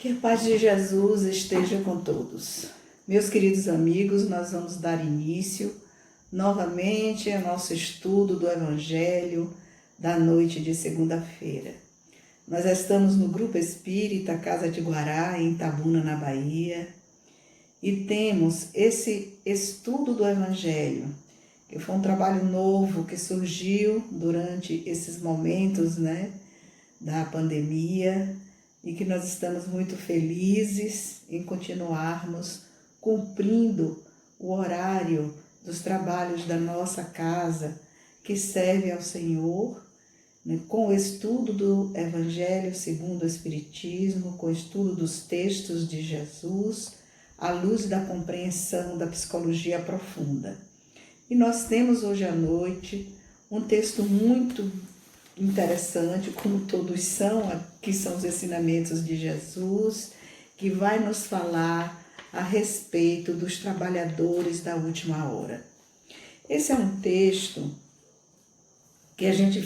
Que a paz de Jesus esteja com todos. Meus queridos amigos, nós vamos dar início novamente ao nosso estudo do Evangelho da noite de segunda-feira. Nós estamos no Grupo Espírita Casa de Guará, em Itabuna, na Bahia, e temos esse estudo do Evangelho, que foi um trabalho novo que surgiu durante esses momentos, da pandemia, e que nós estamos muito felizes em continuarmos cumprindo o horário dos trabalhos da nossa casa, que serve ao Senhor, com o estudo do Evangelho segundo o Espiritismo, com o estudo dos textos de Jesus, à luz da compreensão da psicologia profunda. E nós temos hoje à noite um texto muito interessante, como todos são, que são os ensinamentos de Jesus, que vai nos falar a respeito dos trabalhadores da última hora. Esse é um texto que a gente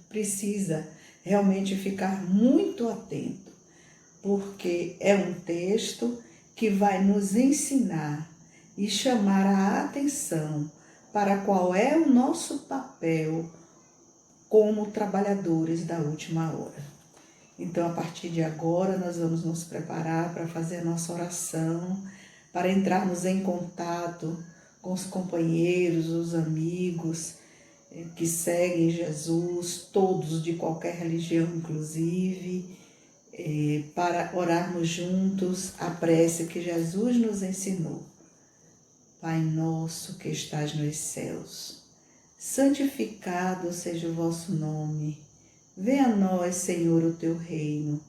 precisa realmente ficar muito atento, porque é um texto que vai nos ensinar e chamar a atenção para qual é o nosso papel como trabalhadores da última hora. Então, a partir de agora, nós vamos nos preparar para fazer a nossa oração, para entrarmos em contato com os companheiros, os amigos que seguem Jesus, todos de qualquer religião, inclusive, para orarmos juntos a prece que Jesus nos ensinou. Pai nosso que estás nos céus, santificado seja o vosso nome. Venha a nós, Senhor, o teu reino.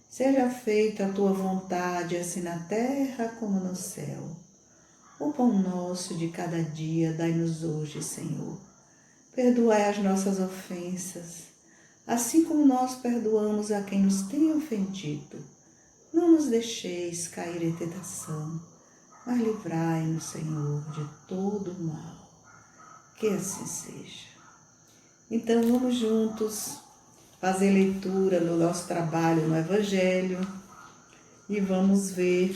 Seja feita a tua vontade, assim na terra como no céu. O pão nosso de cada dia dai-nos hoje, Senhor. Perdoai as nossas ofensas, assim como nós perdoamos a quem nos tem ofendido. Não nos deixeis cair em tentação, mas livrai-nos, Senhor, de todo o mal. Que assim seja. Então vamos juntos fazer leitura no nosso trabalho no Evangelho e vamos ver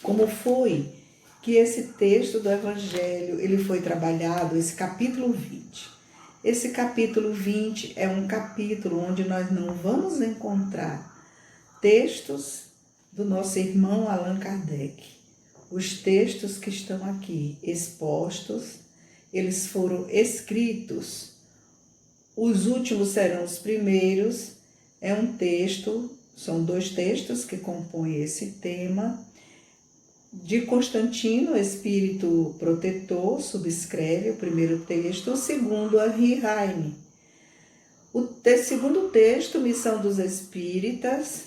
como foi que esse texto do Evangelho ele foi trabalhado, esse capítulo 20. Esse capítulo 20 é um capítulo onde nós não vamos encontrar textos do nosso irmão Allan Kardec. Os textos que estão aqui expostos, eles foram escritos, os últimos serão os primeiros, é um texto, são dois textos que compõem esse tema, de Constantino, Espírito Protetor, subscreve o primeiro texto, o segundo, Henri Heine. O segundo texto, Missão dos Espíritas,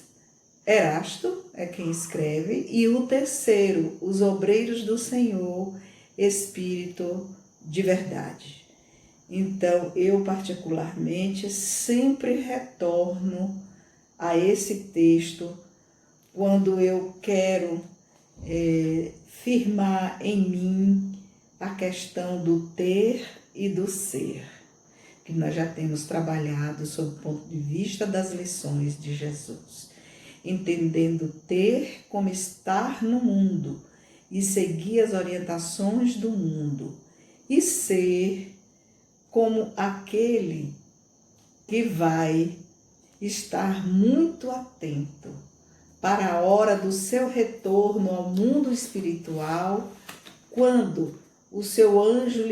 Erasto é quem escreve, e o terceiro, Os Obreiros do Senhor, Espírito de Verdade. Então, eu particularmente sempre retorno a esse texto quando eu quero firmar em mim a questão do ter e do ser, que nós já temos trabalhado sob o ponto de vista das lições de Jesus, entendendo ter como estar no mundo e seguir as orientações do mundo, e ser como aquele que vai estar muito atento para a hora do seu retorno ao mundo espiritual, quando o seu anjo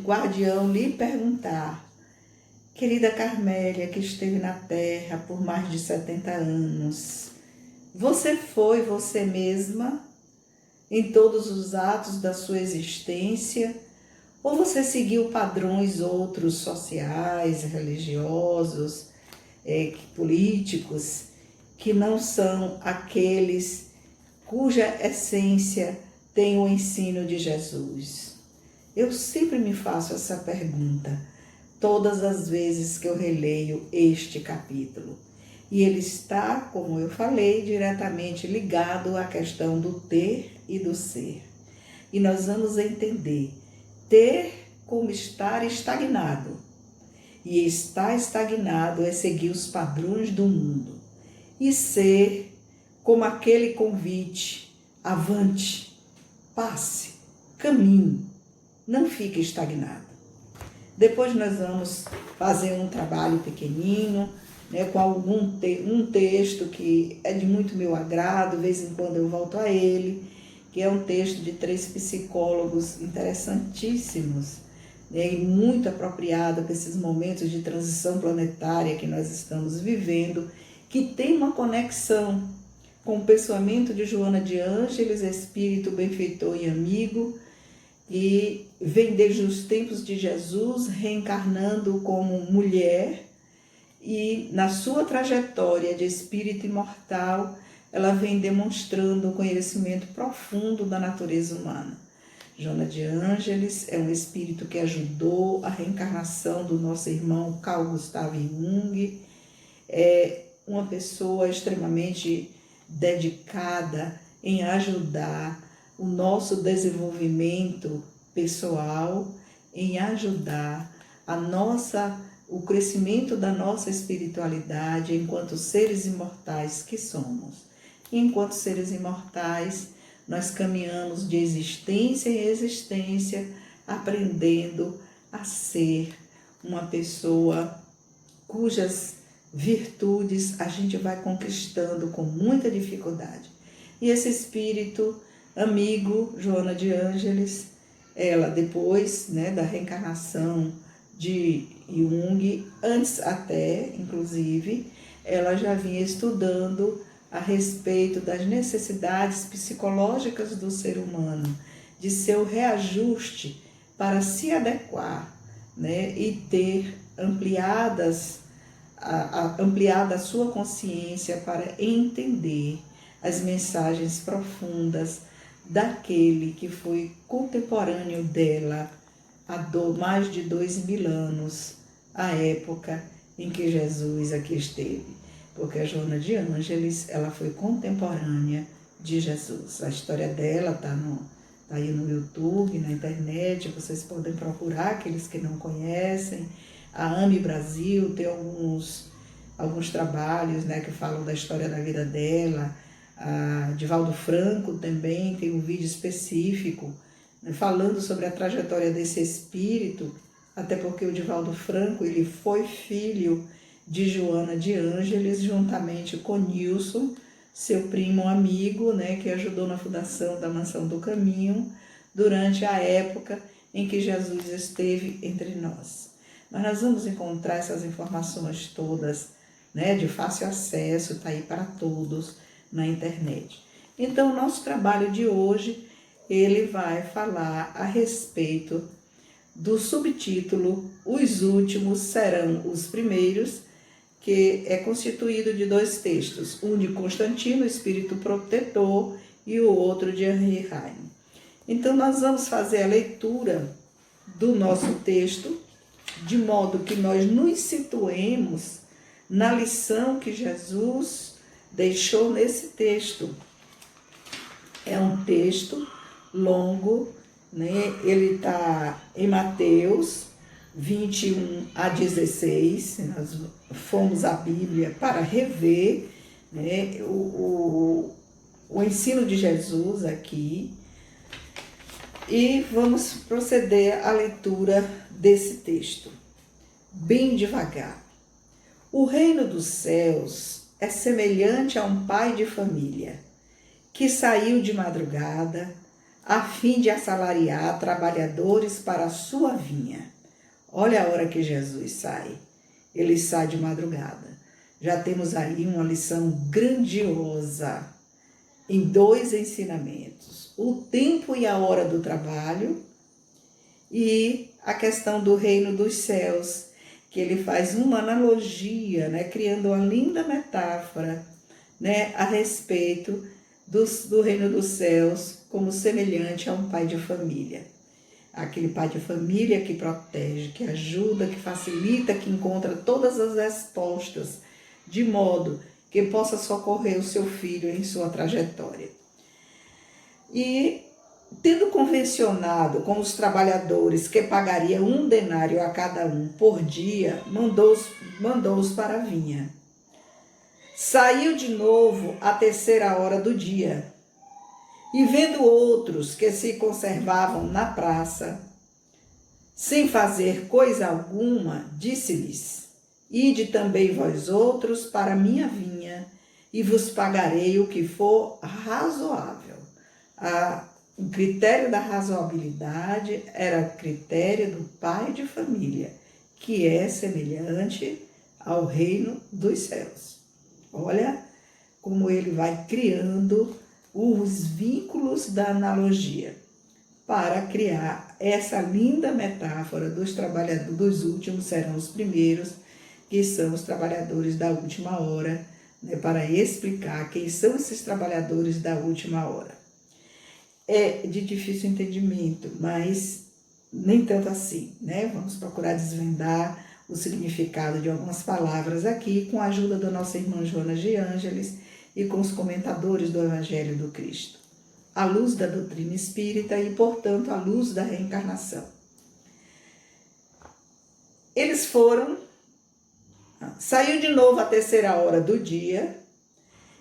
guardião lhe perguntar: querida Carmélia, que esteve na Terra por mais de 70 anos, você foi você mesma em todos os atos da sua existência, ou você seguiu padrões outros sociais, religiosos, políticos, que não são aqueles cuja essência tem o ensino de Jesus? Eu sempre me faço essa pergunta, todas as vezes que eu releio este capítulo. E ele está, como eu falei, diretamente ligado à questão do ter e do ser. E nós vamos entender ter como estar estagnado. E estar estagnado é seguir os padrões do mundo. E ser como aquele convite: avante, passe, caminhe, não fique estagnado. Depois nós vamos fazer um trabalho pequenino, né, com um texto que é de muito meu agrado, de vez em quando eu volto a ele, que é um texto de 3 psicólogos interessantíssimos, né, e muito apropriado para esses momentos de transição planetária que nós estamos vivendo, que tem uma conexão com o pensamento de Joana de Ângeles, espírito benfeitor e amigo, e vem desde os tempos de Jesus, reencarnando como mulher, e na sua trajetória de espírito imortal, ela vem demonstrando o conhecimento profundo da natureza humana. Joana de Ângeles é um espírito que ajudou a reencarnação do nosso irmão Carl Gustav Jung, é uma pessoa extremamente dedicada em ajudar o nosso desenvolvimento pessoal, em ajudar o crescimento da nossa espiritualidade enquanto seres imortais que somos. E enquanto seres imortais, nós caminhamos de existência em existência, aprendendo a ser uma pessoa cujas virtudes a gente vai conquistando com muita dificuldade. E esse espírito amigo, Joana de Ângeles, ela depois, né, da reencarnação de Jung, antes até, inclusive, ela já vinha estudando a respeito das necessidades psicológicas do ser humano, de seu reajuste para se adequar, né, e ter ampliada a sua consciência para entender as mensagens profundas daquele que foi contemporâneo dela há mais de 2000 anos, a época em que Jesus aqui esteve. Porque a Joana de Ângeles, ela foi contemporânea de Jesus. A história dela está aí no YouTube, na internet, vocês podem procurar, aqueles que não conhecem. A AME Brasil tem alguns trabalhos, né, que falam da história da vida dela. A Divaldo Franco também tem um vídeo específico, né, falando sobre a trajetória desse espírito, até porque o Divaldo Franco ele foi filho de Joana de Ângeles, juntamente com Nilson, seu primo amigo, né, que ajudou na fundação da Mansão do Caminho, durante a época em que Jesus esteve entre nós. Mas nós vamos encontrar essas informações todas, né, de fácil acesso, está aí para todos na internet. Então, o nosso trabalho de hoje, ele vai falar a respeito do subtítulo Os Últimos Serão os Primeiros, que é constituído de 2 textos, um de Constantino, Espírito Protetor, e o outro de Henri Heine. Então, nós vamos fazer a leitura do nosso texto, de modo que nós nos situemos na lição que Jesus deixou nesse texto. É um texto longo, né? Ele está em Mateus 21 a 16, nós fomos à Bíblia para rever, né, o ensino de Jesus aqui, e vamos proceder à leitura desse texto, bem devagar. O reino dos céus é semelhante a um pai de família, que saiu de madrugada a fim de assalariar trabalhadores para a sua vinha. Olha a hora que Jesus sai. Ele sai de madrugada. Já temos aí uma lição grandiosa em 2 ensinamentos. O tempo e a hora do trabalho e a questão do reino dos céus, que ele faz uma analogia, né, criando uma linda metáfora, né, a respeito do reino dos céus como semelhante a um pai de família. Aquele pai de família que protege, que ajuda, que facilita, que encontra todas as respostas, de modo que possa socorrer o seu filho em sua trajetória. E, tendo convencionado com os trabalhadores que pagaria 1 denário a cada um por dia, mandou-os para a vinha. Saiu de novo à 3ª hora do dia, e vendo outros que se conservavam na praça, sem fazer coisa alguma, disse-lhes: Ide também vós outros para a minha vinha, e vos pagarei o que for razoável. O critério da razoabilidade era o critério do pai de família, que é semelhante ao reino dos céus. Olha como ele vai criando os vínculos da analogia para criar essa linda metáfora dos trabalhadores dos últimos serão os primeiros, que são os trabalhadores da última hora, né, para explicar quem são esses trabalhadores da última hora. É de difícil entendimento, mas nem tanto assim, né? Vamos procurar desvendar o significado de algumas palavras aqui com a ajuda da nossa irmã Joana de Ângeles e com os comentadores do Evangelho do Cristo, à luz da doutrina espírita e, portanto, à luz da reencarnação. Eles saiu de novo à 3ª hora do dia,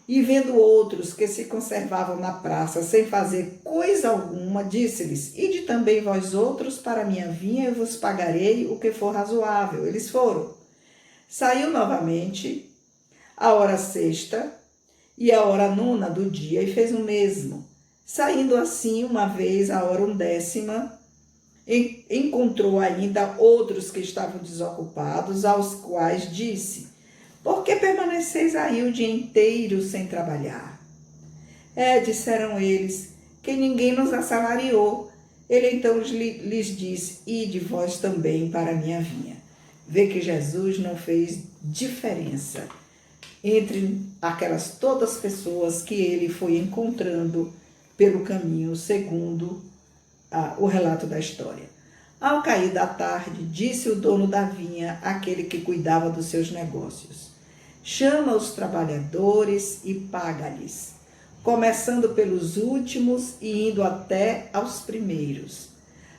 e vendo outros que se conservavam na praça sem fazer coisa alguma, disse-lhes: Ide também vós outros para a minha vinha, e vos pagarei o que for razoável. Eles foram. Saiu novamente a hora 6ª e a hora 9ª do dia, e fez o mesmo. Saindo assim uma vez a hora 10ª, encontrou ainda outros que estavam desocupados, aos quais disse: Por que permaneceis aí o dia inteiro sem trabalhar? Disseram eles, que ninguém nos assalariou. Ele então lhes disse: Ide vós também para a minha vinha. Vê que Jesus não fez diferença entre aquelas todas as pessoas que ele foi encontrando pelo caminho, segundo o relato da história. Ao cair da tarde, disse o dono da vinha, aquele que cuidava dos seus negócios: Chama os trabalhadores e paga-lhes, começando pelos últimos e indo até aos primeiros.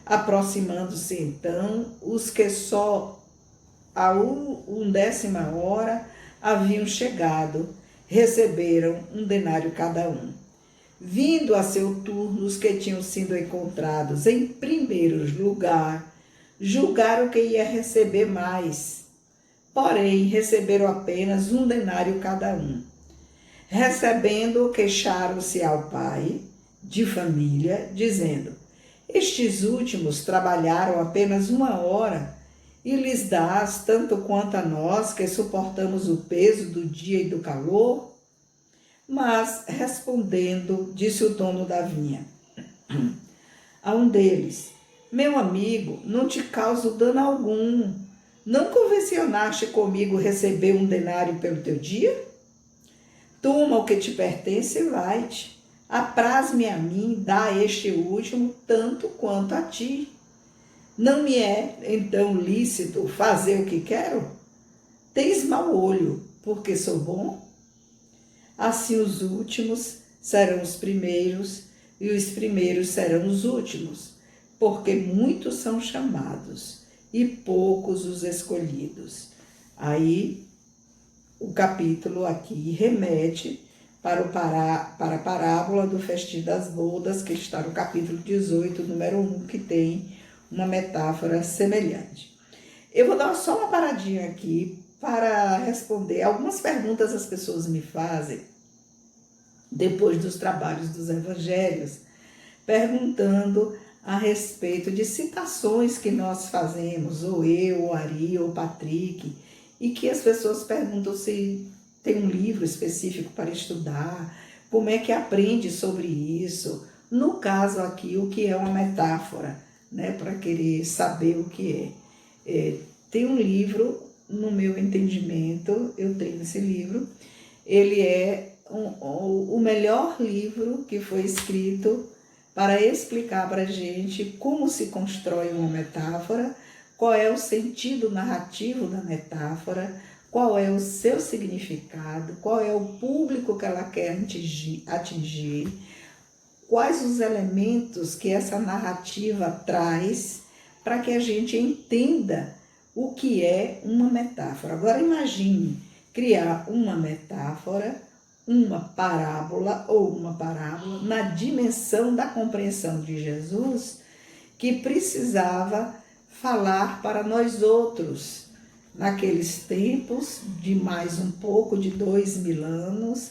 Aproximando-se então, os que só a 10ª hora haviam chegado, receberam 1 denário cada um. Vindo a seu turno, os que tinham sido encontrados em primeiro lugar, julgaram que ia receber mais. Porém, receberam apenas 1 denário cada um. Recebendo, queixaram-se ao pai de família, dizendo: Estes últimos trabalharam apenas 1 hora, e lhes dás tanto quanto a nós, que suportamos o peso do dia e do calor? Mas, respondendo, disse o dono da vinha a um deles: Meu amigo, não te causo dano algum. Não convencionaste comigo receber 1 denário pelo teu dia? Toma o que te pertence e vai-te. Apraz-me a mim, dá a este último tanto quanto a ti. Não me é, então, lícito fazer o que quero? Tens mau olho, porque sou bom? Assim os últimos serão os primeiros, e os primeiros serão os últimos, porque muitos são chamados, e poucos os escolhidos. Aí, o capítulo aqui remete para a parábola do festim das bodas, que está no capítulo 18, número 1, que tem uma metáfora semelhante. Eu vou dar só uma paradinha aqui para responder algumas perguntas que as pessoas me fazem depois dos trabalhos dos evangelhos, perguntando a respeito de citações que nós fazemos, ou eu, ou Ari, ou Patrick, e que as pessoas perguntam se tem um livro específico para estudar, como é que aprende sobre isso. No caso aqui, o que é uma metáfora, né, para querer saber o que é. Tem um livro, no meu entendimento, eu tenho esse livro, ele é o melhor livro que foi escrito para explicar para a gente como se constrói uma metáfora, qual é o sentido narrativo da metáfora, qual é o seu significado, qual é o público que ela quer atingir, quais os elementos que essa narrativa traz para que a gente entenda o que é uma metáfora. Agora imagine criar uma metáfora, uma parábola ou uma parábola na dimensão da compreensão de Jesus, que precisava falar para nós outros, naqueles tempos de mais um pouco de 2000 anos,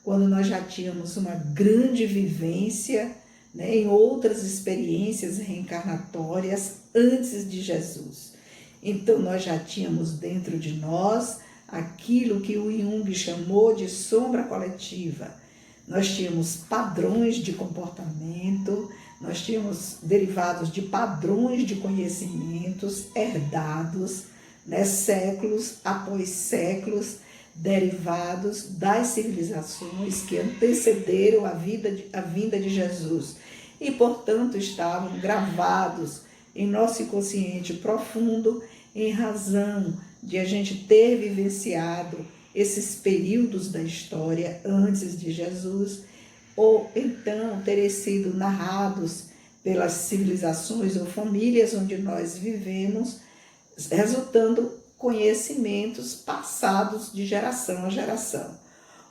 quando nós já tínhamos uma grande vivência, né, em outras experiências reencarnatórias antes de Jesus. Então nós já tínhamos dentro de nós aquilo que o Jung chamou de sombra coletiva. Nós tínhamos padrões de comportamento, nós tínhamos derivados de padrões de conhecimentos herdados, né, séculos após séculos, derivados das civilizações que antecederam a vinda de Jesus e, portanto, estavam gravados em nosso inconsciente profundo em razão de a gente ter vivenciado esses períodos da história antes de Jesus, ou então terem sido narrados pelas civilizações ou famílias onde nós vivemos, resultando conhecimentos passados de geração a geração.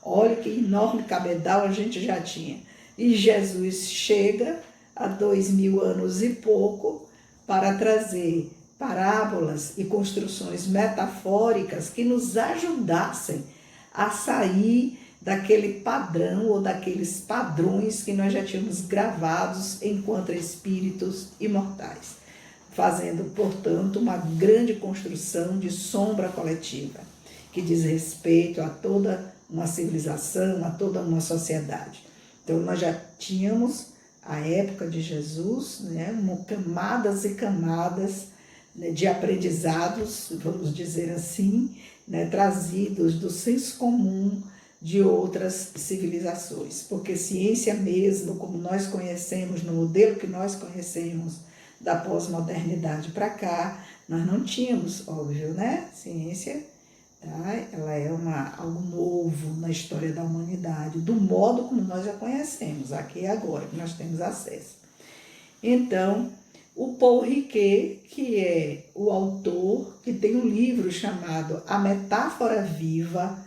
Olha que enorme cabedal a gente já tinha. E Jesus chega há 2000 anos e pouco para trazer parábolas e construções metafóricas que nos ajudassem a sair daquele padrão ou daqueles padrões que nós já tínhamos gravados enquanto espíritos imortais, fazendo, portanto, uma grande construção de sombra coletiva, que diz respeito a toda uma civilização, a toda uma sociedade. Então, nós já tínhamos, a época de Jesus, né, camadas e camadas, né, de aprendizados, vamos dizer assim, né, trazidos do senso comum de outras civilizações. Porque ciência mesmo, como nós conhecemos, no modelo que nós conhecemos da pós-modernidade para cá, nós não tínhamos, óbvio, né? Ciência, tá? Ela é algo novo na história da humanidade, do modo como nós a conhecemos, aqui e agora, que nós temos acesso. Então, o Paul Ricoeur, que é o autor, que tem um livro chamado A Metáfora Viva,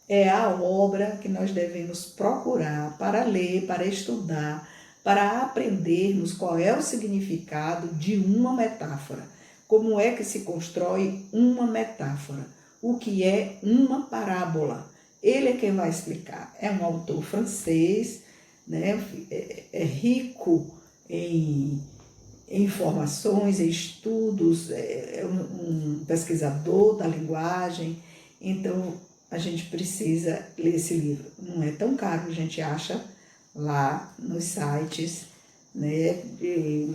é a obra que nós devemos procurar para ler, para estudar, para aprendermos qual é o significado de uma metáfora, como é que se constrói uma metáfora, o que é uma parábola. Ele é quem vai explicar. É um autor francês, né? É rico em informações, em estudos, é um pesquisador da linguagem. Então, a gente precisa ler esse livro. Não é tão caro, a gente acha lá nos sites, né, de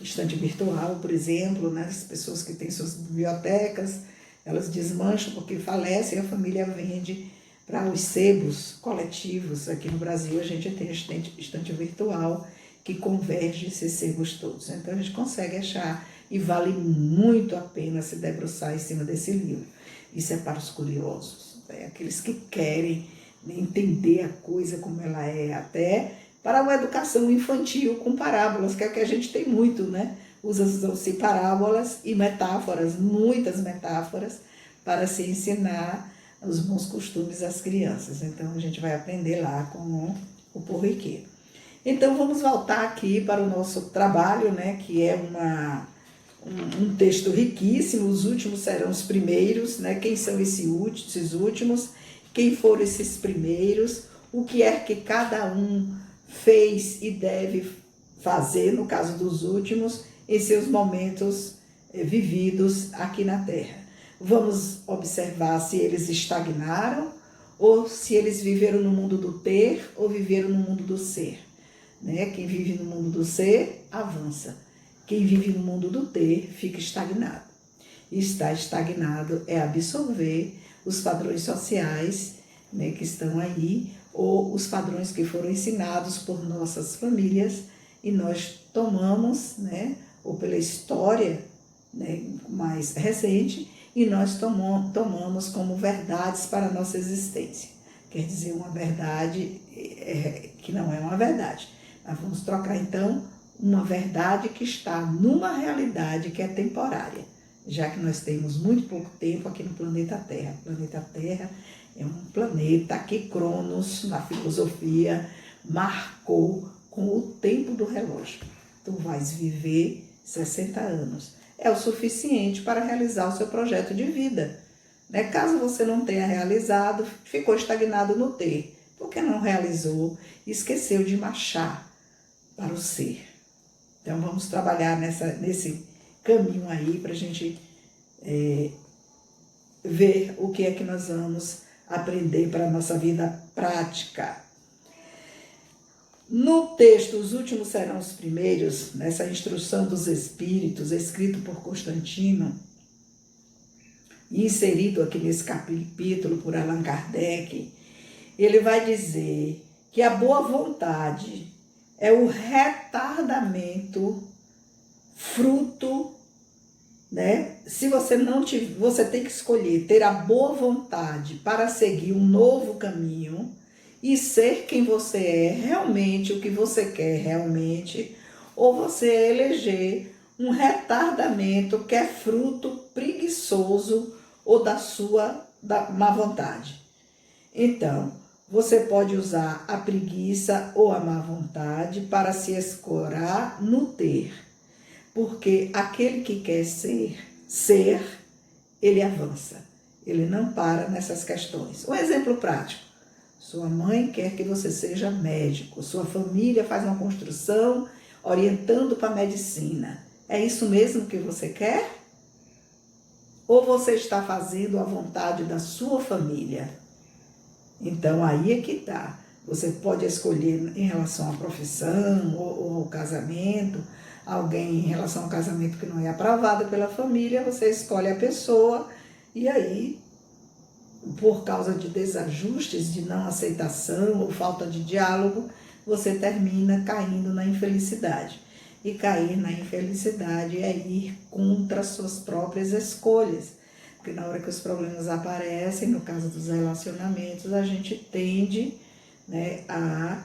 estante virtual, por exemplo, né, as pessoas que têm suas bibliotecas, elas desmancham porque falecem e a família vende para os sebos coletivos. Aqui no Brasil a gente tem estante virtual que converge esses sebos todos. Então a gente consegue achar e vale muito a pena se debruçar em cima desse livro. Isso é para os curiosos, né, aqueles que querem entender a coisa como ela é, até para uma educação infantil com parábolas, que é o que a gente tem muito, né? Usam-se parábolas e metáforas, muitas metáforas, para se ensinar os bons costumes às crianças. Então, a gente vai aprender lá com o Paul Ricoeur. Então, vamos voltar aqui para o nosso trabalho, né? Que é um texto riquíssimo. Os últimos serão os primeiros, né? Quem são esses últimos? Quem foram esses primeiros? O que é que cada um fez e deve fazer, no caso dos últimos, em seus momentos vividos aqui na Terra. Vamos observar se eles estagnaram ou se eles viveram no mundo do ter ou viveram no mundo do ser. Né? Quem vive no mundo do ser, avança. Quem vive no mundo do ter, fica estagnado. E estar estagnado é absorver os padrões sociais, né, que estão aí, ou os padrões que foram ensinados por nossas famílias e nós tomamos, né, ou pela história, né, mais recente, e nós tomamos como verdades para a nossa existência. Quer dizer, uma verdade que não é uma verdade. Nós vamos trocar, então, uma verdade que está numa realidade que é temporária. já que nós temos muito pouco tempo aqui no planeta Terra. O planeta Terra é um planeta que Cronos, na filosofia, marcou com o tempo do relógio. Tu vais viver 60 anos. É o suficiente para realizar o seu projeto de vida. Né? Caso você não tenha realizado, ficou estagnado no ter, porque não realizou, esqueceu de marchar para o ser. Então vamos trabalhar nesse caminho aí para a gente ver o que é que nós vamos aprender para a nossa vida prática. No texto Os Últimos Serão os Primeiros, nessa instrução dos Espíritos, escrito por Constantino, e inserido aqui nesse capítulo por Allan Kardec, ele vai dizer que a boa vontade é o retardamento fruto, né? Se você não tiver, você tem que escolher ter a boa vontade para seguir um novo caminho e ser quem você é realmente, o que você quer realmente, ou você eleger um retardamento que é fruto preguiçoso ou da má vontade. Então, você pode usar a preguiça ou a má vontade para se escorar no ter, porque aquele que quer ser, ele avança, ele não para nessas questões. Um exemplo prático: sua mãe quer que você seja médico, sua família faz uma construção orientando para a medicina. É isso mesmo que você quer? Ou você está fazendo a vontade da sua família? Então, aí é que está. Você pode escolher em relação à profissão ou ao casamento, alguém em relação ao casamento que não é aprovado pela família, você escolhe a pessoa e aí, por causa de desajustes, de não aceitação ou falta de diálogo, você termina caindo na infelicidade. E cair na infelicidade é ir contra suas próprias escolhas. Porque na hora que os problemas aparecem, no caso dos relacionamentos, a gente tende, né, a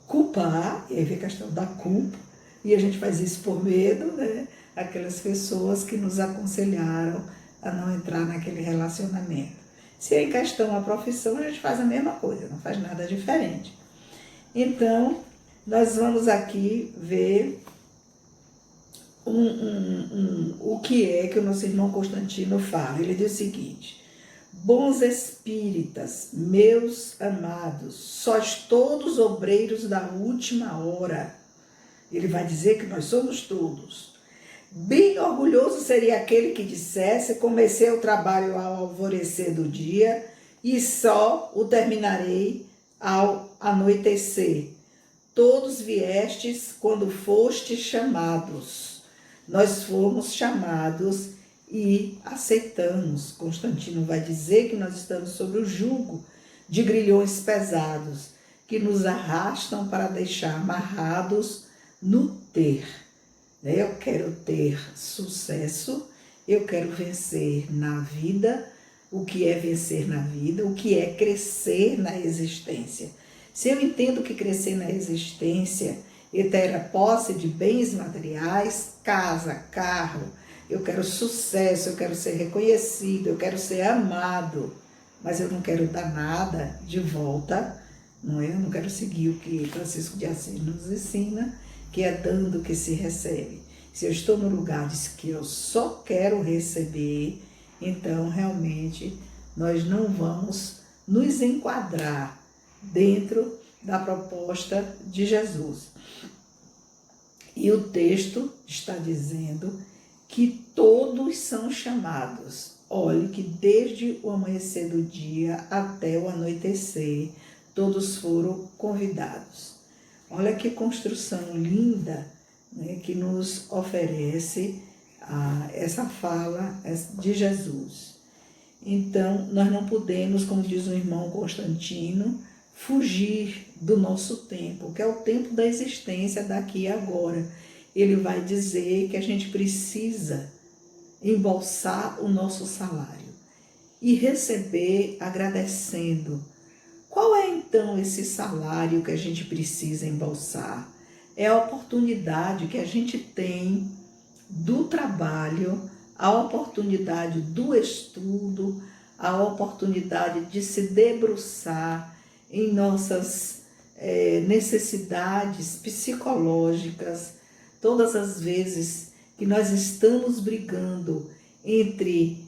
culpar, e aí vem a questão da culpa, e a gente faz isso por medo, né, aquelas pessoas que nos aconselharam a não entrar naquele relacionamento. Se é em questão a profissão, a gente faz a mesma coisa, não faz nada diferente. Então, nós vamos aqui ver o que é que o nosso irmão Constantino fala. Ele diz o seguinte: bons espíritas, meus amados, sois todos obreiros da última hora. Ele vai dizer que nós somos todos. Bem orgulhoso seria aquele que dissesse: comecei o trabalho ao alvorecer do dia e só o terminarei ao anoitecer. Todos viestes quando fostes chamados. Nós fomos chamados e aceitamos. Constantino vai dizer que nós estamos sob o jugo de grilhões pesados que nos arrastam para deixar amarrados no ter. Eu quero ter sucesso, eu quero vencer na vida. O que é vencer na vida? O que é crescer na existência? Se eu entendo que crescer na existência é ter a posse de bens materiais, casa, carro, eu quero sucesso, eu quero ser reconhecido, eu quero ser amado, mas eu não quero dar nada de volta, não é? Eu não quero seguir o que Francisco de Assis nos ensina, que é dando que se recebe. Se eu estou no lugar de que eu só quero receber, então realmente nós não vamos nos enquadrar dentro da proposta de Jesus. E o texto está dizendo que todos são chamados. Olhe que desde o amanhecer do dia até o anoitecer, todos foram convidados. Olha que construção linda, né, que nos oferece essa fala de Jesus. Então, nós não podemos, como diz o irmão Constantino, fugir do nosso tempo, que é o tempo da existência daqui e agora. Ele vai dizer que a gente precisa embolsar o nosso salário e receber agradecendo. Qual é então esse salário que a gente precisa embolsar? É a oportunidade que a gente tem do trabalho a oportunidade do estudo, a oportunidade de se debruçar em nossas necessidades psicológicas, todas as vezes que nós estamos brigando entre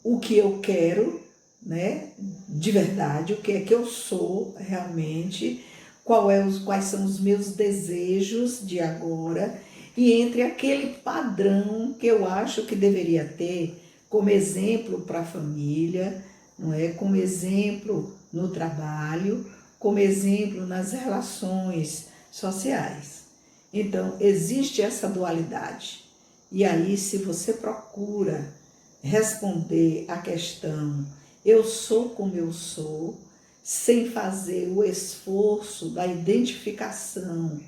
o que eu quero, né, de verdade, o que é que eu sou realmente, quais são os meus desejos de agora, e entre aquele padrão que eu acho que deveria ter como exemplo para a família, não é? Como exemplo no trabalho, como exemplo nas relações sociais. Então, existe essa dualidade. E aí, se você procura responder a questão eu sou como eu sou, sem fazer o esforço da identificação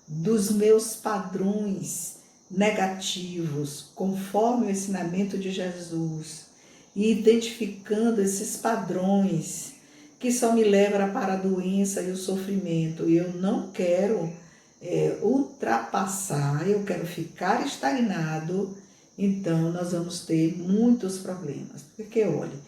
dos meus padrões negativos, conforme o ensinamento de Jesus, e identificando esses padrões que só me levam para a doença e o sofrimento, e eu não quero ultrapassar, eu quero ficar estagnado, então nós vamos ter muitos problemas. Porque, olha,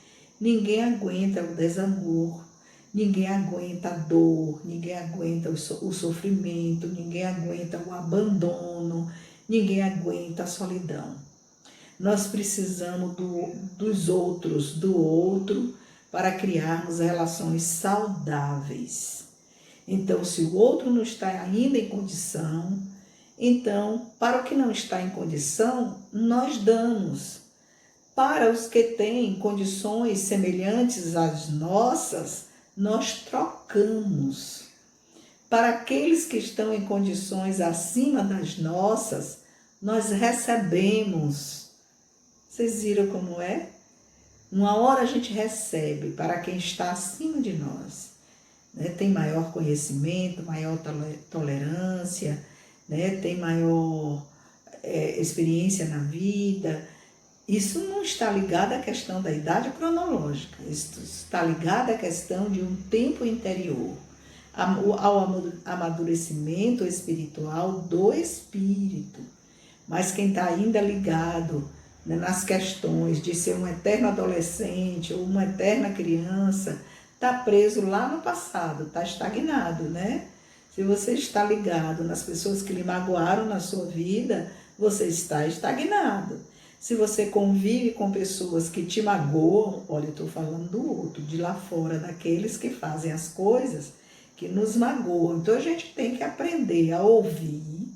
ninguém aguenta o desamor, ninguém aguenta a dor, ninguém aguenta o sofrimento, ninguém aguenta o abandono, ninguém aguenta a solidão. Nós precisamos dos outros, do outro, para criarmos relações saudáveis. Então, se o outro não está ainda em condição, então, para o que não está em condição, nós damos. Para os que têm condições semelhantes às nossas, nós trocamos. Para aqueles que estão em condições acima das nossas, nós recebemos. Vocês viram como é? Uma hora a gente recebe para quem está acima de nós, né? Tem maior conhecimento, maior tolerância, né? Tem maior experiência na vida. Isso não está ligado à questão da idade cronológica, isso está ligado à questão de um tempo interior, ao amadurecimento espiritual do espírito. Mas quem está ainda ligado, né, nas questões de ser um eterno adolescente ou uma eterna criança, está preso lá no passado, está estagnado, né? Se você está ligado nas pessoas que lhe magoaram na sua vida, você está estagnado. Se você convive com pessoas que te magoam, olha, eu estou falando do outro, de lá fora, daqueles que fazem as coisas que nos magoam. Então a gente tem que aprender a ouvir,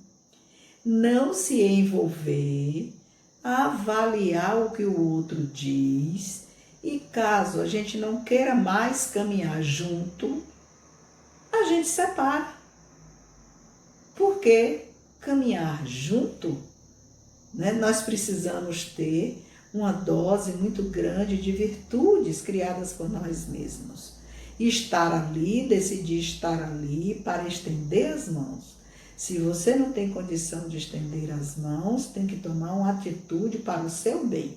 não se envolver, a avaliar o que o outro diz, e caso a gente não queira mais caminhar junto, a gente separa. Porque caminhar junto, né, nós precisamos ter uma dose muito grande de virtudes criadas por nós mesmos. E estar ali, decidir estar ali para estender as mãos. Se você não tem condição de estender as mãos, tem que tomar uma atitude para o seu bem.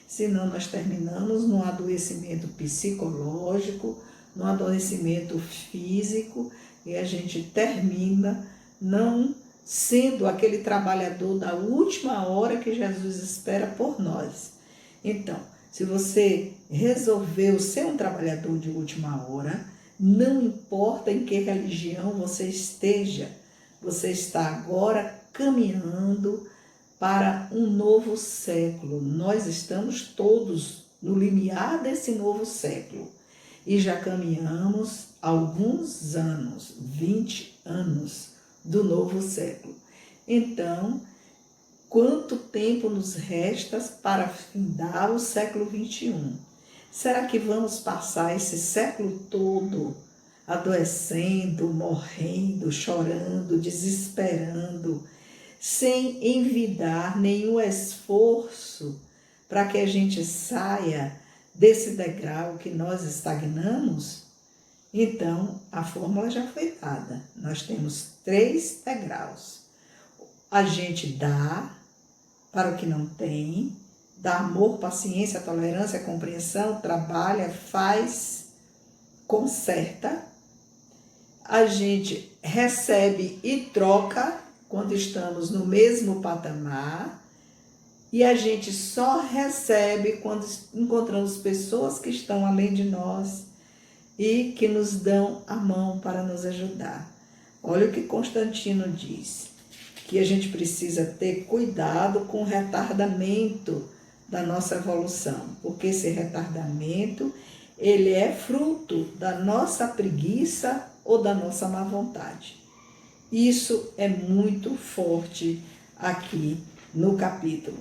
Senão nós terminamos num adoecimento psicológico, num adoecimento físico, e a gente termina não sendo aquele trabalhador da última hora que Jesus espera por nós. Então, se você resolveu ser um trabalhador de última hora, não importa em que religião você esteja, você está agora caminhando para um novo século. Nós estamos todos no limiar desse novo século e já caminhamos alguns anos, 20 anos do novo século. Então, quanto tempo nos resta para findar o século 21? Será que vamos passar esse século todo adoecendo, morrendo, chorando, desesperando, sem envidar nenhum esforço para que a gente saia desse degrau que nós estagnamos? Então, a fórmula já foi dada. Nós temos 3 degraus. A gente dá para o que não tem, dá amor, paciência, tolerância, compreensão, trabalha, faz, conserta. A gente recebe e troca quando estamos no mesmo patamar. E a gente só recebe quando encontramos pessoas que estão além de nós e que nos dão a mão para nos ajudar. Olha o que Constantino diz, que a gente precisa ter cuidado com o retardamento da nossa evolução, porque esse retardamento, ele é fruto da nossa preguiça ou da nossa má vontade. Isso é muito forte aqui no capítulo,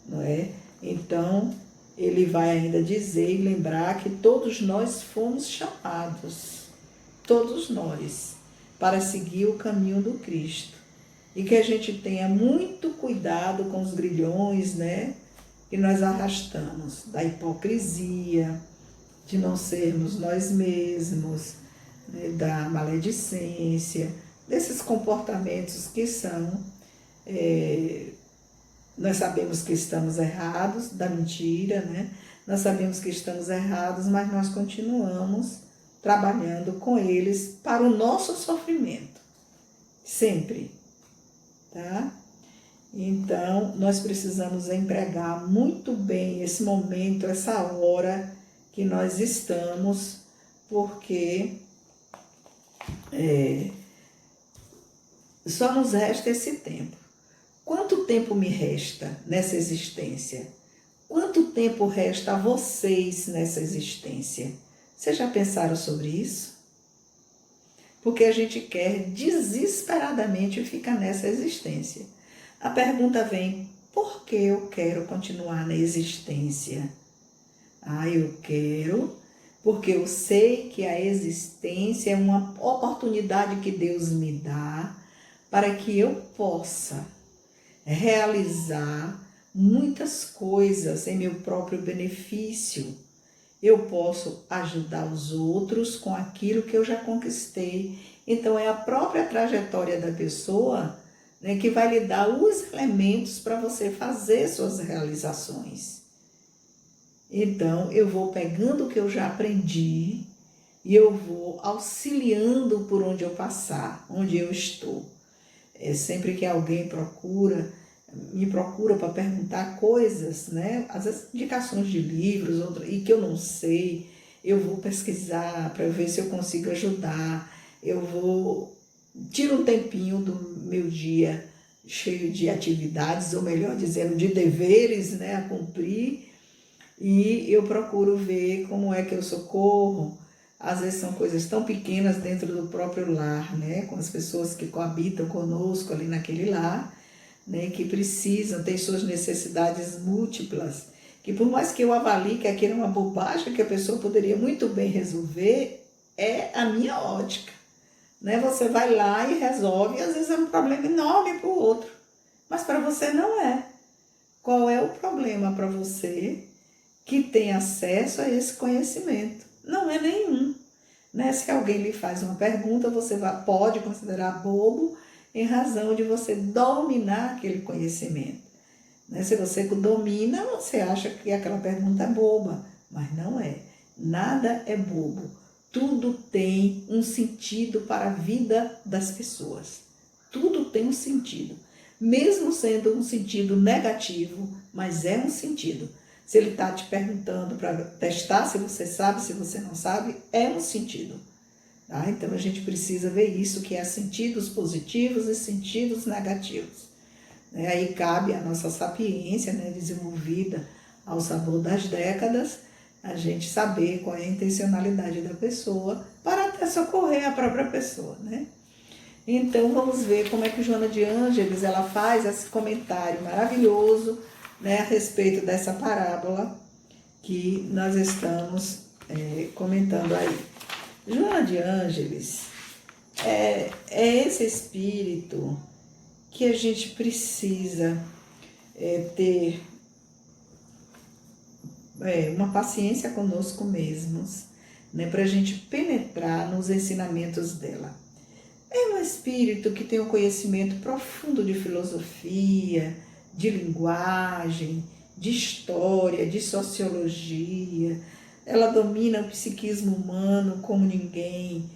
não é? Então, ele vai ainda dizer e lembrar que todos nós fomos chamados, todos nós, para seguir o caminho do Cristo. E que a gente tenha muito cuidado com os grilhões, né, que nós arrastamos, da hipocrisia, de não sermos nós mesmos, né, da maledicência, desses comportamentos que são, nós sabemos que estamos errados, da mentira, né? Nós sabemos que estamos errados, mas nós continuamos trabalhando com eles para o nosso sofrimento, sempre, tá? Então, nós precisamos empregar muito bem esse momento, essa hora que nós estamos, porque só nos resta esse tempo. Quanto tempo me resta nessa existência? Quanto tempo resta a vocês nessa existência? Vocês já pensaram sobre isso? Porque a gente quer desesperadamente ficar nessa existência. A pergunta vem, por que eu quero continuar na existência? Eu quero porque eu sei que a existência é uma oportunidade que Deus me dá para que eu possa realizar muitas coisas em meu próprio benefício. Eu posso ajudar os outros com aquilo que eu já conquistei. Então, é a própria trajetória da pessoa, né, que vai lhe dar os elementos para você fazer suas realizações. Então, eu vou pegando o que eu já aprendi e eu vou auxiliando por onde eu passar, onde eu estou. Sempre que alguém me procura para perguntar coisas, né? Às vezes indicações de livros, e que eu não sei, eu vou pesquisar para ver se eu consigo ajudar. Tiro um tempinho do meu dia cheio de atividades, ou melhor dizendo, de deveres, né, a cumprir, e eu procuro ver como é que eu socorro. Às vezes são coisas tão pequenas dentro do próprio lar, né, com as pessoas que coabitam conosco ali naquele lar, né, que precisam, têm suas necessidades múltiplas, que por mais que eu avalie que aquilo é uma bobagem que a pessoa poderia muito bem resolver, é a minha ótica, né? Você vai lá e resolve, e às vezes é um problema enorme para o outro, mas para você não é. Qual é o problema para você que tem acesso a esse conhecimento? Não é nenhum, né? Se alguém lhe faz uma pergunta, você pode considerar bobo em razão de você dominar aquele conhecimento, né? Se você domina, você acha que aquela pergunta é boba, mas não é. Nada é bobo. Tudo tem um sentido para a vida das pessoas. Tudo tem um sentido, mesmo sendo um sentido negativo, mas é um sentido. Se ele está te perguntando para testar se você sabe, se você não sabe, é um sentido. Tá? Então a gente precisa ver isso, que é sentidos positivos e sentidos negativos. Aí cabe a nossa sapiência, né, desenvolvida ao sabor das décadas, a gente saber qual é a intencionalidade da pessoa para até socorrer a própria pessoa, né? Então vamos ver como é que Joana de Ângeles ela faz esse comentário maravilhoso, né, a respeito dessa parábola que nós estamos comentando aí. Joana de Ângeles é esse espírito que a gente precisa ter uma paciência conosco mesmos, né, para a gente penetrar nos ensinamentos dela. É um espírito que tem um conhecimento profundo de filosofia, de linguagem, de história, de sociologia. Ela domina o psiquismo humano como ninguém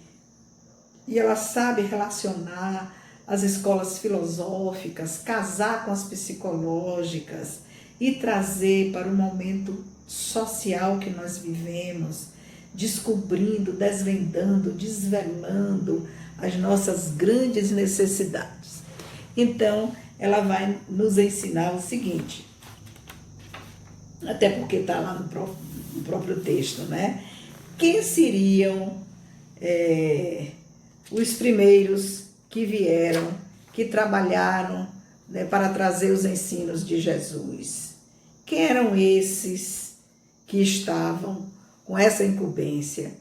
e ela sabe relacionar as escolas filosóficas, casar com as psicológicas e trazer para o momento social que nós vivemos, descobrindo, desvendando, desvelando as nossas grandes necessidades. Então, ela vai nos ensinar o seguinte, até porque está lá no próprio texto, né? Quem seriam os primeiros que vieram, que trabalharam, né, para trazer os ensinos de Jesus? Quem eram esses que estavam com essa incumbência?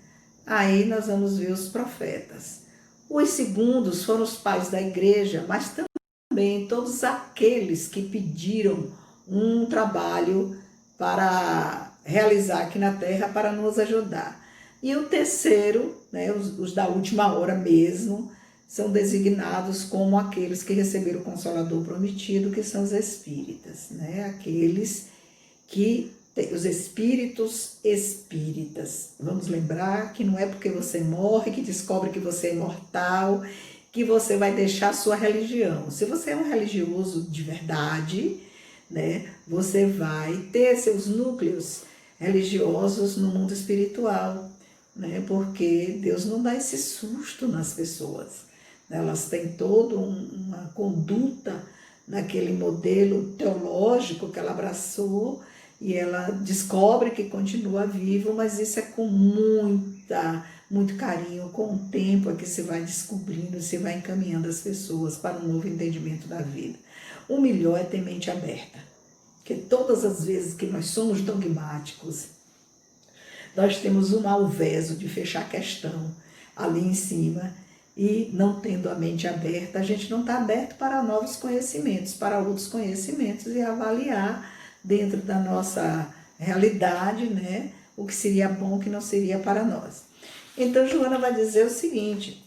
Aí nós vamos ver os profetas. Os segundos foram os pais da igreja, mas também todos aqueles que pediram um trabalho para realizar aqui na terra para nos ajudar. E o terceiro, né, os da última hora mesmo, são designados como aqueles que receberam o Consolador prometido, que são os espíritas, né? Aqueles que os espíritos espíritas. Vamos lembrar que não é porque você morre, que descobre que você é imortal, que você vai deixar a sua religião. Se você é um religioso de verdade, né, você vai ter seus núcleos religiosos no mundo espiritual, né, porque Deus não dá esse susto nas pessoas. Elas têm toda uma conduta naquele modelo teológico que ela abraçou, e ela descobre que continua vivo, mas isso é com muito carinho, com o tempo é que se vai descobrindo, se vai encaminhando as pessoas para um novo entendimento da vida. O melhor é ter mente aberta, porque todas as vezes que nós somos dogmáticos, nós temos o malveso de fechar a questão ali em cima, e não tendo a mente aberta, a gente não está aberto para novos conhecimentos, para outros conhecimentos, e avaliar dentro da nossa realidade, né, o que seria bom, o que não seria para nós. Então, Joana vai dizer o seguinte,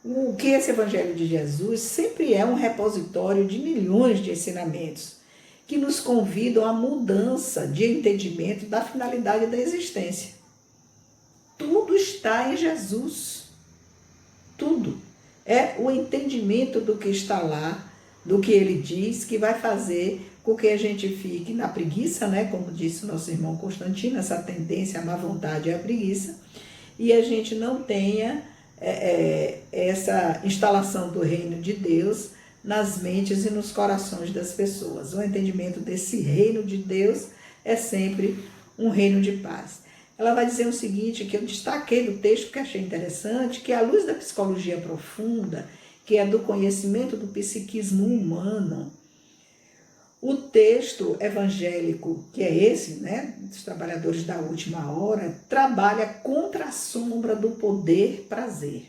o que esse Evangelho de Jesus sempre é um repositório de milhões de ensinamentos que nos convidam à mudança de entendimento da finalidade da existência. Tudo está em Jesus. Tudo. É o entendimento do que está lá, do que ele diz, que vai fazer com que a gente fique na preguiça, né? Como disse o nosso irmão Constantino, essa tendência à má vontade e à preguiça, e a gente não tenha essa instalação do reino de Deus nas mentes e nos corações das pessoas. O entendimento desse reino de Deus é sempre um reino de paz. Ela vai dizer o seguinte, que eu destaquei do texto que achei interessante, que à luz da psicologia profunda, que é do conhecimento do psiquismo humano, o texto evangélico, que é esse, né, dos trabalhadores da última hora, trabalha contra a sombra do poder-prazer.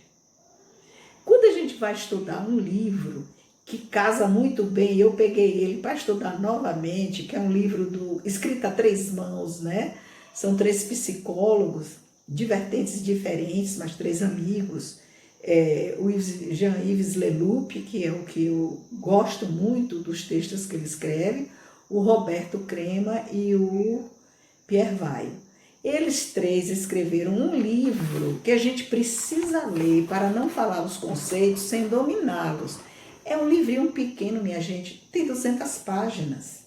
Quando a gente vai estudar um livro que casa muito bem, eu peguei ele para estudar novamente, que é um livro escrito a 3 mãos, né? São 3 psicólogos de vertentes diferentes, mas 3 amigos. O Jean-Yves Leloup, que é o que eu gosto muito dos textos que ele escreve, o Roberto Crema e o Pierre Weil. Eles 3 escreveram um livro que a gente precisa ler para não falar os conceitos sem dominá-los. É um livrinho pequeno, minha gente, tem 200 páginas.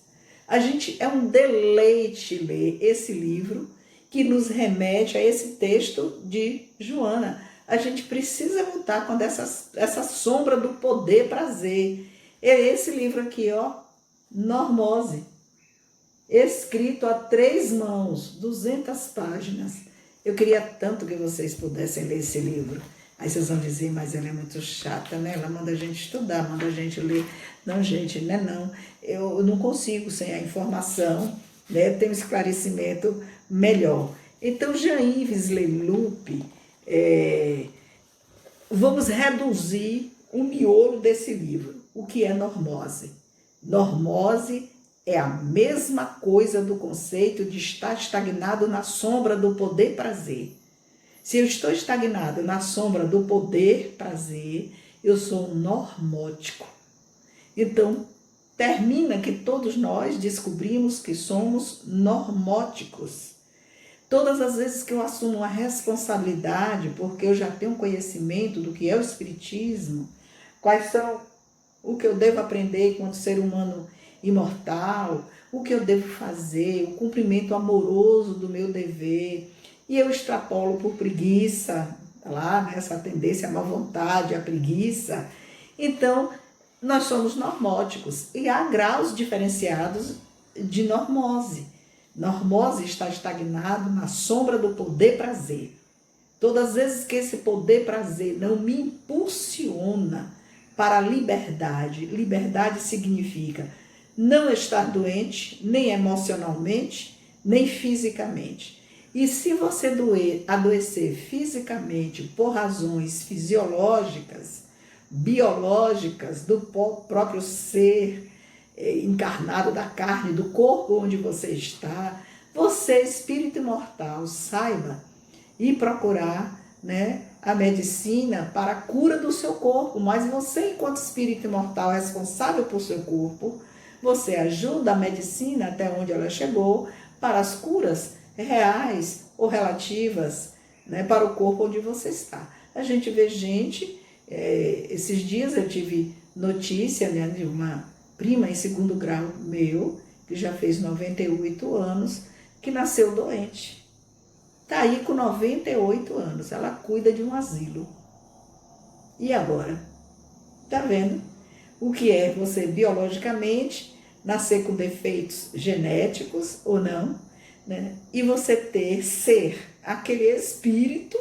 É um deleite ler esse livro que nos remete a esse texto de Joana. A gente precisa lutar contra essa sombra do poder-prazer. É esse livro aqui, ó, Normose, escrito a 3 mãos, 200 páginas. Eu queria tanto que vocês pudessem ler esse livro. Aí vocês vão dizer, mas ela é muito chata, né? Ela manda a gente estudar, manda a gente ler. Não, gente, né? Não. Eu não consigo sem a informação, né? Ter um esclarecimento melhor. Então, Jean-Yves Leloup, vamos reduzir o miolo desse livro. O que é normose? Normose é a mesma coisa do conceito de estar estagnado na sombra do poder-prazer. Se eu estou estagnado na sombra do poder-prazer, eu sou um normótico. Então, termina que todos nós descobrimos que somos normóticos. Todas as vezes que eu assumo uma responsabilidade, porque eu já tenho conhecimento do que é o espiritismo, quais são o que eu devo aprender enquanto ser humano imortal, o que eu devo fazer, o cumprimento amoroso do meu dever, e eu extrapolo por preguiça, lá, né, essa tendência à má vontade, à preguiça. Então, nós somos normóticos e há graus diferenciados de normose. Normose está estagnado na sombra do poder-prazer. Todas as vezes que esse poder-prazer não me impulsiona para a liberdade, liberdade significa não estar doente, nem emocionalmente, nem fisicamente. E se você adoecer fisicamente por razões fisiológicas, biológicas, do próprio ser encarnado da carne, do corpo onde você está, você, espírito imortal, saiba e procurar, né, a medicina para a cura do seu corpo. Mas você, enquanto espírito imortal responsável por seu corpo, você ajuda a medicina até onde ela chegou para as curas reais ou relativas, né, para o corpo onde você está. A gente vê gente, esses dias eu tive notícia, né, de uma prima em segundo grau meu, que já fez 98 anos, que nasceu doente. Está aí com 98 anos, ela cuida de um asilo. E agora? Tá vendo? O que é você biologicamente nascer com defeitos genéticos ou não, né? E você ser aquele espírito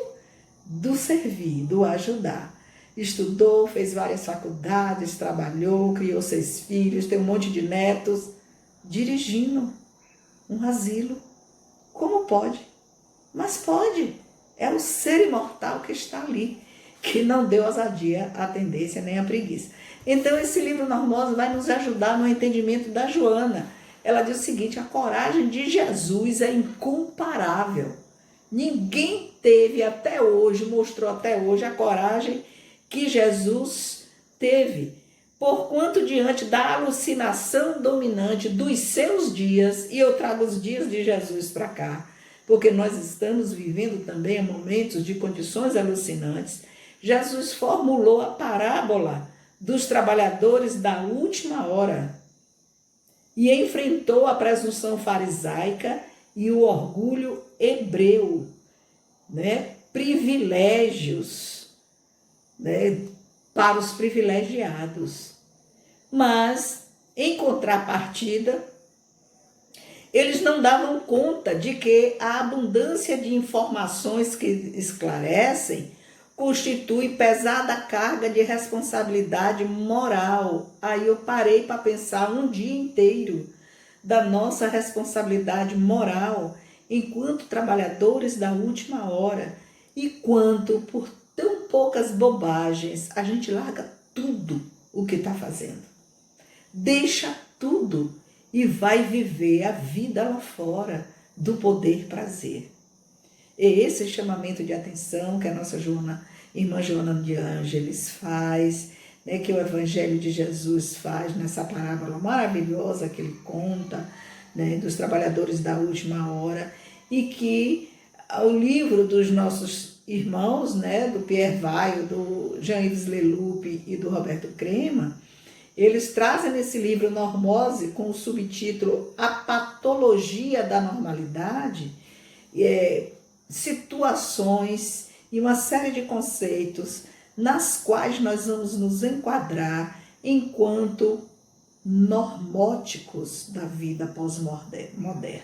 do servir, do ajudar. Estudou, fez várias faculdades, trabalhou, criou 6 filhos, tem um monte de netos, dirigindo um asilo. Como pode? Mas pode. É o ser imortal que está ali, que não deu ousadia, a tendência nem a preguiça. Então esse livro Normose vai nos ajudar no entendimento da Joana. Ela diz o seguinte: a coragem de Jesus é incomparável. Ninguém teve até hoje, mostrou até hoje a coragem que Jesus teve. Porquanto diante da alucinação dominante dos seus dias, e eu trago os dias de Jesus para cá, porque nós estamos vivendo também momentos de condições alucinantes, Jesus formulou a parábola dos trabalhadores da última hora e enfrentou a presunção farisaica e o orgulho hebreu, né? Privilégios, né? Para os privilegiados. Mas, em contrapartida, eles não davam conta de que a abundância de informações que esclarecem constitui pesada carga de responsabilidade moral. Aí eu parei para pensar um dia inteiro da nossa responsabilidade moral enquanto trabalhadores da última hora, e quanto por tão poucas bobagens a gente larga tudo o que está fazendo. Deixa tudo e vai viver a vida lá fora do poder-prazer. É esse chamamento de atenção que a nossa irmã Joana de Ângeles faz, né, que o Evangelho de Jesus faz nessa parábola maravilhosa que ele conta, né, dos trabalhadores da última hora, e que o livro dos nossos irmãos, né, do Pierre Weil, do Jean-Yves Leloup e do Roberto Crema, eles trazem nesse livro Normose com o subtítulo A Patologia da Normalidade, situações e uma série de conceitos nas quais nós vamos nos enquadrar enquanto normóticos da vida pós-moderna.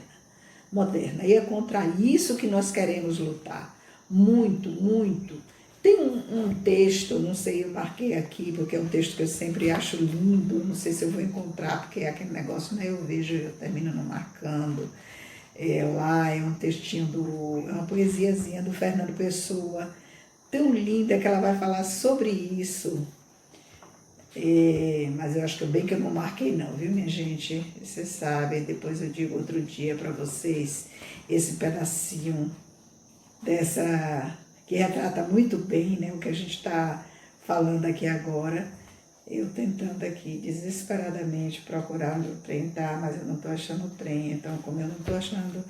E é contra isso que nós queremos lutar. Muito, muito. Tem um texto, não sei, eu marquei aqui, porque é um texto que eu sempre acho lindo, não sei se eu vou encontrar, porque é aquele negócio, né? Eu vejo, eu termino não marcando. Lá é um textinho, é uma poesiazinha do Fernando Pessoa, tão linda, que ela vai falar sobre isso. Mas eu acho que bem que eu não marquei não, viu, minha gente? Vocês sabem, depois eu digo outro dia para vocês, esse pedacinho dessa, que retrata muito bem, né, o que a gente está falando aqui agora. Eu tentando aqui desesperadamente procurar o trem, tá? Mas eu não estou achando o trem, então como eu não estou achando,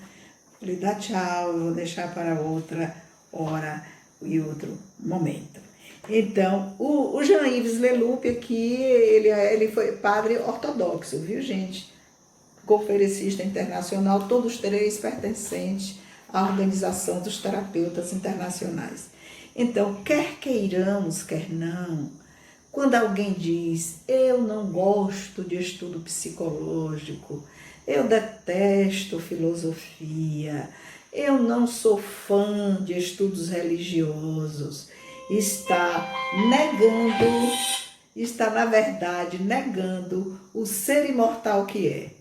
ele dá tchau, eu vou deixar para outra hora e outro momento. Então, o Jean-Yves Leloup aqui, ele foi padre ortodoxo, viu, gente? conferencista internacional, todos três pertencentes à Organização dos Terapeutas Internacionais. Então, quer queiramos, quer não, quando alguém diz, eu não gosto de estudo psicológico, eu detesto filosofia, eu não sou fã de estudos religiosos, está na verdade, negando o ser imortal que é.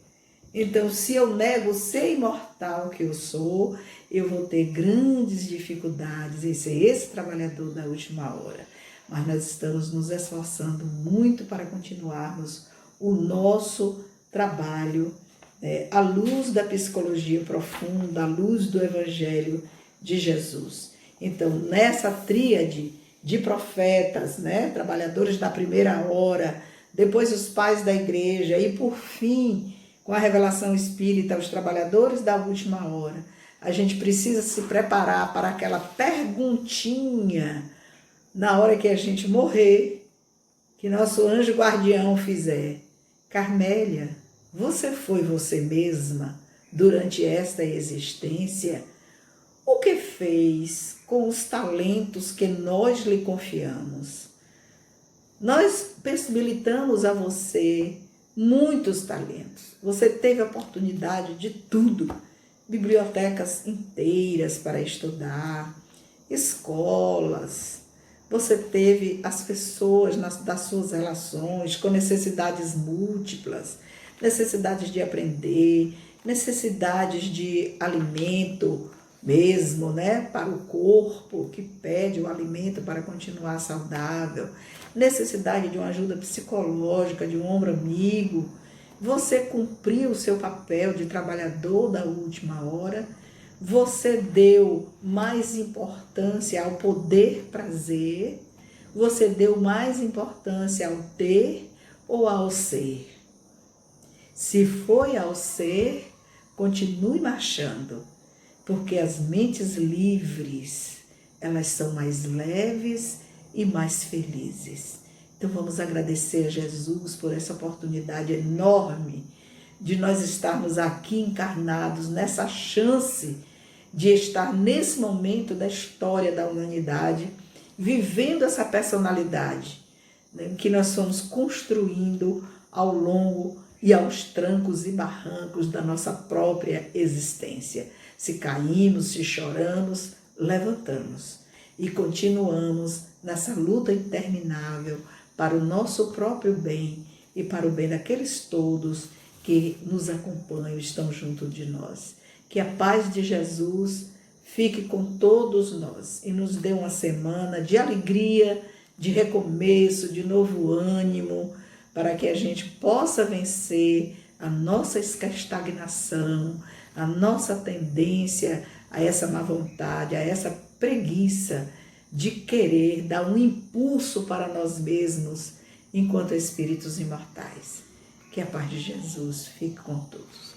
Então, se eu nego o ser imortal que eu sou, eu vou ter grandes dificuldades em ser esse trabalhador da última hora. Mas nós estamos nos esforçando muito para continuarmos o nosso trabalho à luz da psicologia profunda, à luz do Evangelho de Jesus. Então, nessa tríade de profetas, trabalhadores da primeira hora, depois os pais da igreja e, por fim, com a revelação espírita, os trabalhadores da última hora, a gente precisa se preparar para aquela perguntinha na hora que a gente morrer, que nosso anjo guardião fizer. Carmélia, você foi você mesma durante esta existência? O que fez com os talentos que nós lhe confiamos? Nós possibilitamos a você muitos talentos. Você teve a oportunidade de tudo. Bibliotecas inteiras para estudar, escolas. Você teve as pessoas das suas relações com necessidades múltiplas, necessidades de aprender, necessidades de alimento mesmo, para o corpo que pede o alimento para continuar saudável, necessidade de uma ajuda psicológica, de um ombro amigo. Você cumpriu o seu papel de trabalhador da última hora. Você deu mais importância ao poder prazer. Você deu mais importância ao ter ou ao ser? Se foi ao ser, continue marchando, porque as mentes livres, elas são mais leves e mais felizes. Então vamos agradecer a Jesus por essa oportunidade enorme de nós estarmos aqui encarnados, nessa chance de estar nesse momento da história da humanidade, vivendo essa personalidade, que nós fomos construindo ao longo e aos trancos e barrancos da nossa própria existência. Se caímos, se choramos, levantamos e continuamos nessa luta interminável para o nosso próprio bem e para o bem daqueles todos que nos acompanham e estão junto de nós. Que a paz de Jesus fique com todos nós e nos dê uma semana de alegria, de recomeço, de novo ânimo, para que a gente possa vencer a nossa estagnação, a nossa tendência a essa má vontade, a essa preguiça de querer dar um impulso para nós mesmos enquanto espíritos imortais. Que a paz de Jesus fique com todos.